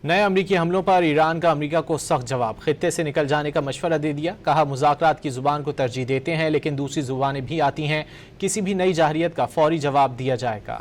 نئے امریکی حملوں پر ایران کا امریکہ کو سخت جواب، خطے سے نکل جانے کا مشورہ دے دیا، کہا مذاکرات کی زبان کو ترجیح دیتے ہیں لیکن دوسری زبانیں بھی آتی ہیں، کسی بھی نئی جارحیت کا فوری جواب دیا جائے گا۔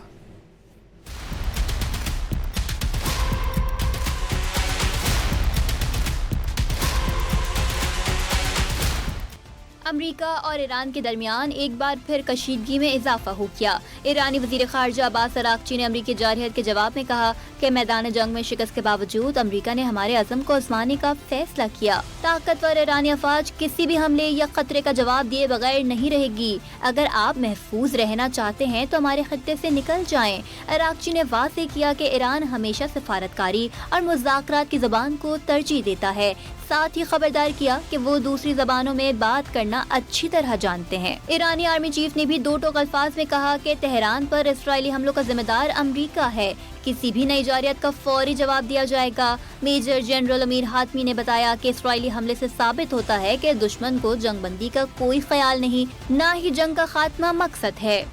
امریکہ اور ایران کے درمیان ایک بار پھر کشیدگی میں اضافہ ہو گیا۔ ایرانی وزیر خارجہ عباس عراقچی نے امریکی جارحیت کے جواب میں کہا کہ میدان جنگ میں شکست کے باوجود امریکہ نے ہمارے عزم کو آزمانے کا فیصلہ کیا۔ طاقتور ایرانی افواج کسی بھی حملے یا خطرے کا جواب دیے بغیر نہیں رہے گی۔ اگر آپ محفوظ رہنا چاہتے ہیں تو ہمارے خطے سے نکل جائیں۔ عراقچی نے واضح کیا کہ ایران ہمیشہ سفارتکاری اور مذاکرات کی زبان کو ترجیح دیتا ہے، ساتھ ہی خبردار کیا کہ وہ دوسری زبانوں میں بات کرنا اچھی طرح جانتے ہیں۔ ایرانی آرمی چیف نے بھی دو ٹوک الفاظ میں کہا کہ تہران پر اسرائیلی حملوں کا ذمہ دار امریکہ ہے، کسی بھی نئی جارحیت کا فوری جواب دیا جائے گا۔ میجر جنرل امیر حاتمی نے بتایا کہ اسرائیلی حملے سے ثابت ہوتا ہے کہ دشمن کو جنگ بندی کا کوئی خیال نہیں، نہ ہی جنگ کا خاتمہ مقصد ہے۔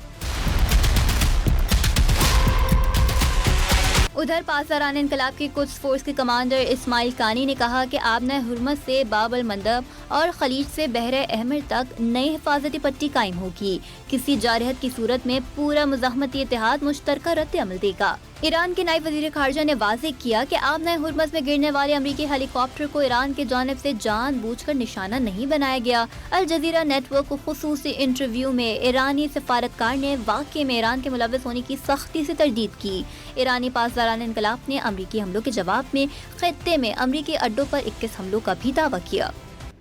ادھر پاسداران انقلاب کی قدس فورس کے کمانڈر اسماعیل کانی نے کہا کہ آبنہ حرمت سے باب المندب اور خلیج سے بحر احمر تک نئی حفاظتی پٹی قائم ہوگی۔ کسی جارحیت کی صورت میں پورا مزاحمتی اتحاد مشترکہ رد عمل دے گا۔ ایران کے نائب وزیر خارجہ نے واضح کیا کہ آبنہ حرمت میں گرنے والے امریکی ہیلی کاپٹر کو ایران کی جانب سے جان بوجھ کر نشانہ نہیں بنایا گیا۔ الجزیرہ نیٹ ورک کو خصوصی انٹرویو میں ایرانی سفارتکار نے واقعے میں ایران کے ملوث ہونے کی سختی سے تردید کی۔ ایرانی پاسداران انقلاب نے امریکی حملوں کے جواب میں خطے میں امریکی اڈوں پر 21 حملوں کا بھی دعویٰ کیا۔